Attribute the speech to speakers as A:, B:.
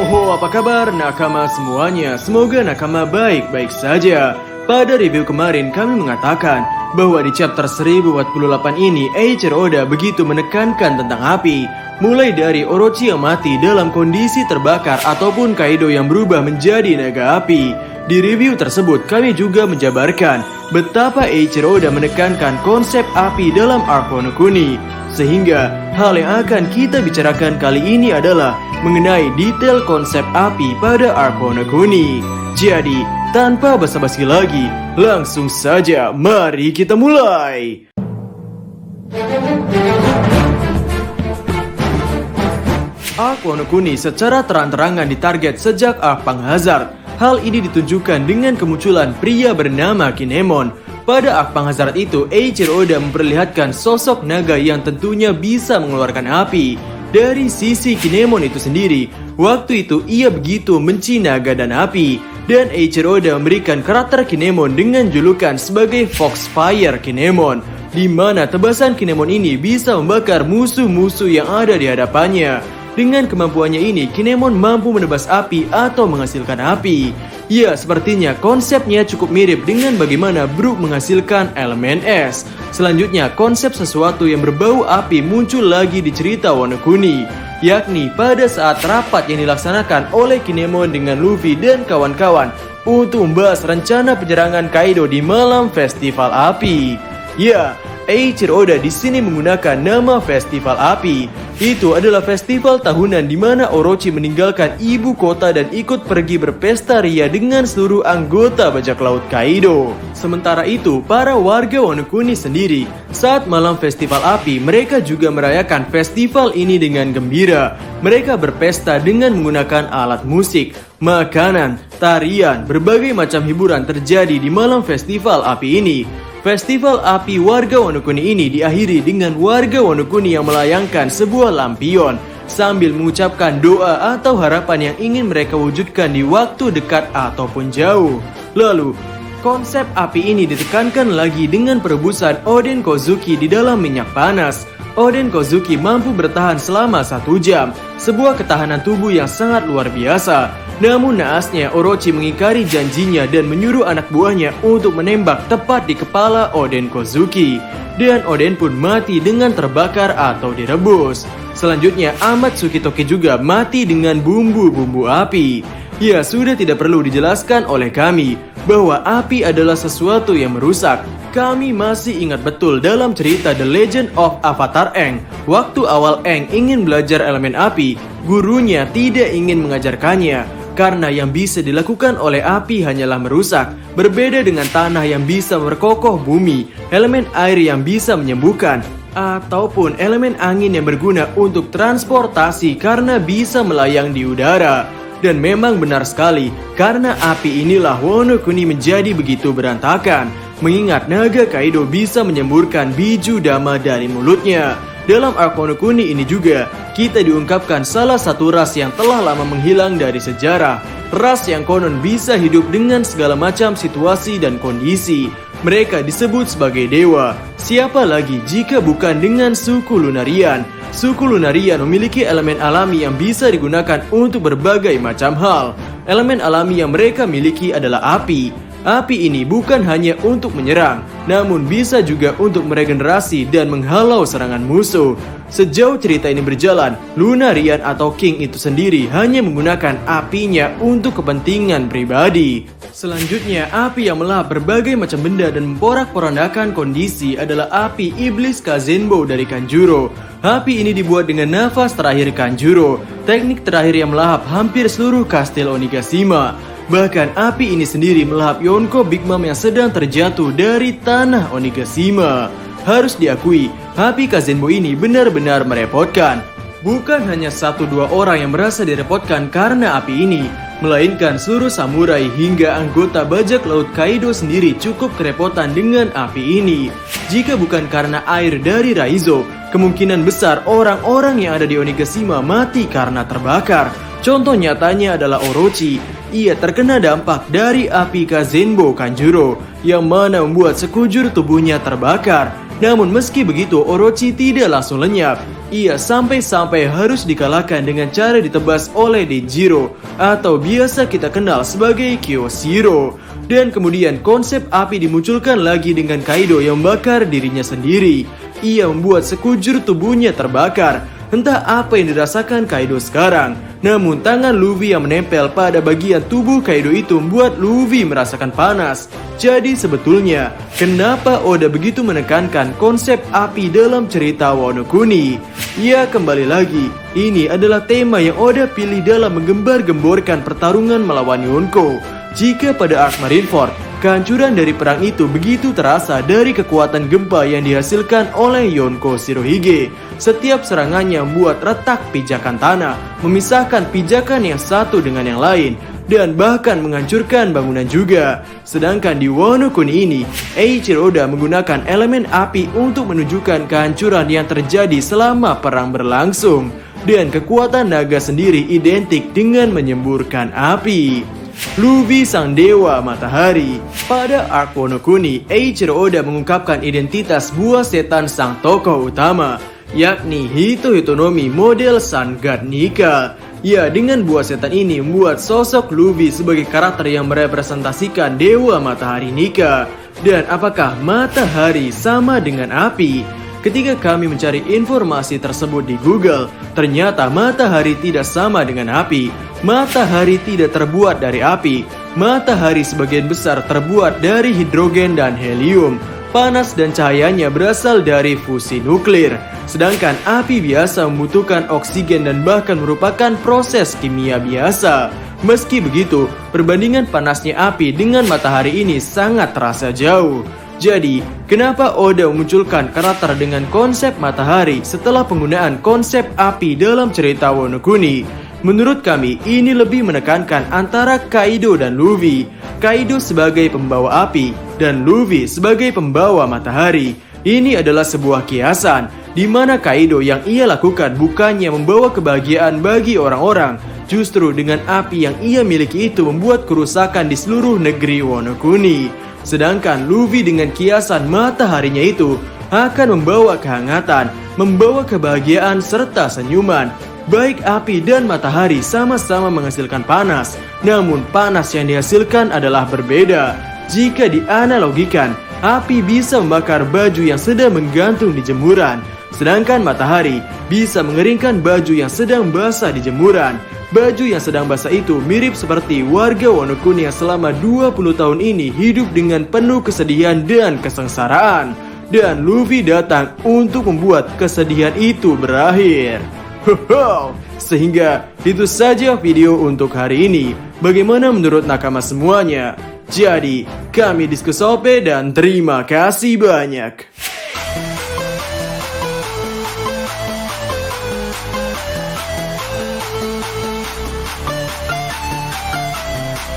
A: Ho, apa kabar nakama semuanya? Semoga nakama baik-baik saja. Pada review kemarin kami mengatakan bahwa di chapter 1048 ini Eiichiro Oda begitu menekankan tentang api. Mulai dari Orochi yang mati dalam kondisi terbakar ataupun Kaido yang berubah menjadi naga api. Di review tersebut kami juga menjabarkan betapa Eiichiro Oda menekankan konsep api dalam arc Wano Kuni. Sehingga hal yang akan kita bicarakan kali ini adalah mengenai detail konsep api pada arc Wano Kuni. Jadi, tanpa basa-basi lagi, langsung saja mari kita mulai. Arc Wano Kuni secara terang-terangan ditarget sejak arc Pang Hazard. Hal ini ditunjukkan dengan kemunculan pria bernama Kinemon. Pada arc Pang Hazard itu, Eiichiro Oda memperlihatkan sosok naga yang tentunya bisa mengeluarkan api. Dari sisi Kinemon itu sendiri, waktu itu ia begitu benci naga dan api. Dan Eiichiro Oda memberikan karakter Kinemon dengan julukan sebagai Foxfire Kinemon, di mana tebasan Kinemon ini bisa membakar musuh-musuh yang ada di hadapannya. Dengan kemampuannya ini, Kinemon mampu menebas api atau menghasilkan api. Ya, sepertinya konsepnya cukup mirip dengan bagaimana Brook menghasilkan elemen es. Selanjutnya, konsep sesuatu yang berbau api muncul lagi di cerita Wano Kuni, yakni pada saat rapat yang dilaksanakan oleh Kinemon dengan Luffy dan kawan-kawan untuk membahas rencana penyerangan Kaido di malam festival api. Ya, Eiichiro Oda di sini menggunakan nama Festival Api. Itu adalah festival tahunan di mana Orochi meninggalkan ibu kota dan ikut pergi berpesta ria dengan seluruh anggota bajak laut Kaido. Sementara itu, para warga Wano Kuni sendiri, saat malam Festival Api, mereka juga merayakan festival ini dengan gembira. Mereka berpesta dengan menggunakan alat musik, makanan, tarian, berbagai macam hiburan terjadi di malam Festival Api ini. Festival api warga Wano Kuni ini diakhiri dengan warga Wano Kuni yang melayangkan sebuah lampion sambil mengucapkan doa atau harapan yang ingin mereka wujudkan di waktu dekat ataupun jauh. Lalu, konsep api ini ditekankan lagi dengan perebusan Oden Kozuki di dalam minyak panas. Oden Kozuki mampu bertahan selama 1 jam, sebuah ketahanan tubuh yang sangat luar biasa. Namun naasnya Orochi mengingkari janjinya dan menyuruh anak buahnya untuk menembak tepat di kepala Oden Kozuki. Dan Oden pun mati dengan terbakar atau direbus. Selanjutnya Amatsuki Toki juga mati dengan bumbu-bumbu api. Ya, sudah tidak perlu dijelaskan oleh kami bahwa api adalah sesuatu yang merusak. Kami masih ingat betul dalam cerita The Legend of Avatar Aang, waktu awal Aang ingin belajar elemen api, gurunya tidak ingin mengajarkannya. Karena yang bisa dilakukan oleh api hanyalah merusak, berbeda dengan tanah yang bisa memperkokoh bumi, elemen air yang bisa menyembuhkan, ataupun elemen angin yang berguna untuk transportasi karena bisa melayang di udara. Dan memang benar sekali, karena api inilah Wano Kuni menjadi begitu berantakan, mengingat naga Kaido bisa menyemburkan biju dama dari mulutnya. Dalam arc Wano Kuni ini juga, kita diungkapkan salah satu ras yang telah lama menghilang dari sejarah. Ras yang konon bisa hidup dengan segala macam situasi dan kondisi. Mereka disebut sebagai dewa. Siapa lagi jika bukan dengan suku Lunarian? Suku Lunarian memiliki elemen alami yang bisa digunakan untuk berbagai macam hal. Elemen alami yang mereka miliki adalah api. Api ini bukan hanya untuk menyerang, namun bisa juga untuk meregenerasi dan menghalau serangan musuh. Sejauh cerita ini berjalan, Lunarian atau King itu sendiri hanya menggunakan apinya untuk kepentingan pribadi. Selanjutnya, api yang melahap berbagai macam benda dan memporak-porandakan kondisi adalah api iblis Kazenbo dari Kanjuro. Api ini dibuat dengan nafas terakhir Kanjuro, teknik terakhir yang melahap hampir seluruh kastil Onigashima. Bahkan api ini sendiri melahap Yonko Big Mom yang sedang terjatuh dari tanah Onigashima. Harus diakui, api Kazenbo ini benar-benar merepotkan. Bukan hanya 1-2 orang yang merasa direpotkan karena api ini, melainkan seluruh samurai hingga anggota bajak laut Kaido sendiri cukup kerepotan dengan api ini. Jika bukan karena air dari Raizo, kemungkinan besar orang-orang yang ada di Onigashima mati karena terbakar. Contoh nyatanya adalah Orochi. Ia terkena dampak dari api Kazenbo Kanjuro yang mana membuat sekujur tubuhnya terbakar. Namun meski begitu, Orochi tidak langsung lenyap. Ia sampai-sampai harus dikalahkan dengan cara ditebas oleh Denjiro, atau biasa kita kenal sebagai Kyoshiro. Dan kemudian konsep api dimunculkan lagi dengan Kaido yang membakar dirinya sendiri. Ia membuat sekujur tubuhnya terbakar. Entah apa yang dirasakan Kaido sekarang. Namun tangan Luffy yang menempel pada bagian tubuh Kaido itu membuat Luffy merasakan panas. Jadi sebetulnya, kenapa Oda begitu menekankan konsep api dalam cerita Wano Kuni? Ya, kembali lagi, ini adalah tema yang Oda pilih dalam menggembar-gemborkan pertarungan melawan Yonko. Jika pada Arc Marineford, kehancuran dari perang itu begitu terasa dari kekuatan gempa yang dihasilkan oleh Yonko Shirohige. Setiap serangannya membuat retak pijakan tanah, memisahkan pijakan yang satu dengan yang lain, dan bahkan menghancurkan bangunan juga. Sedangkan di Wano Kuni ini, Eiichiro Oda menggunakan elemen api untuk menunjukkan kehancuran yang terjadi selama perang berlangsung. Dan kekuatan naga sendiri identik dengan menyemburkan api. Luffy sang dewa matahari. Pada arc Wano Kuni, Eiichiro Oda mengungkapkan identitas buah setan sang tokoh utama, yakni Hitohitonomi model Sun God Nika. Ya, dengan buah setan ini membuat sosok Luffy sebagai karakter yang merepresentasikan dewa matahari Nika. Dan apakah matahari sama dengan api? Ketika kami mencari informasi tersebut di Google, ternyata matahari tidak sama dengan api. Matahari tidak terbuat dari api. Matahari sebagian besar terbuat dari hidrogen dan helium. Panas dan cahayanya berasal dari fusi nuklir. Sedangkan api biasa membutuhkan oksigen dan bahkan merupakan proses kimia biasa. Meski begitu, perbandingan panasnya api dengan matahari ini sangat terasa jauh. Jadi, kenapa Oda memunculkan karakter dengan konsep matahari setelah penggunaan konsep api dalam cerita Wano Kuni? Menurut kami, ini lebih menekankan antara Kaido dan Luffy. Kaido sebagai pembawa api, dan Luffy sebagai pembawa matahari. Ini adalah sebuah kiasan, di mana Kaido yang ia lakukan bukannya membawa kebahagiaan bagi orang-orang. Justru dengan api yang ia miliki itu membuat kerusakan di seluruh negeri Wano Kuni. Sedangkan Luffy dengan kiasan mataharinya itu akan membawa kehangatan, membawa kebahagiaan serta senyuman. Baik api dan matahari sama-sama menghasilkan panas, namun panas yang dihasilkan adalah berbeda. Jika dianalogikan, api bisa membakar baju yang sedang menggantung di jemuran, sedangkan matahari bisa mengeringkan baju yang sedang basah di jemuran. Baju yang sedang basah itu mirip seperti warga Wano Kuni yang selama 20 tahun ini hidup dengan penuh kesedihan dan kesengsaraan. Dan Luffy datang untuk membuat kesedihan itu berakhir. Sehingga itu saja video untuk hari ini. Bagaimana menurut nakama semuanya? Jadi, kami Diskusope dan terima kasih banyak.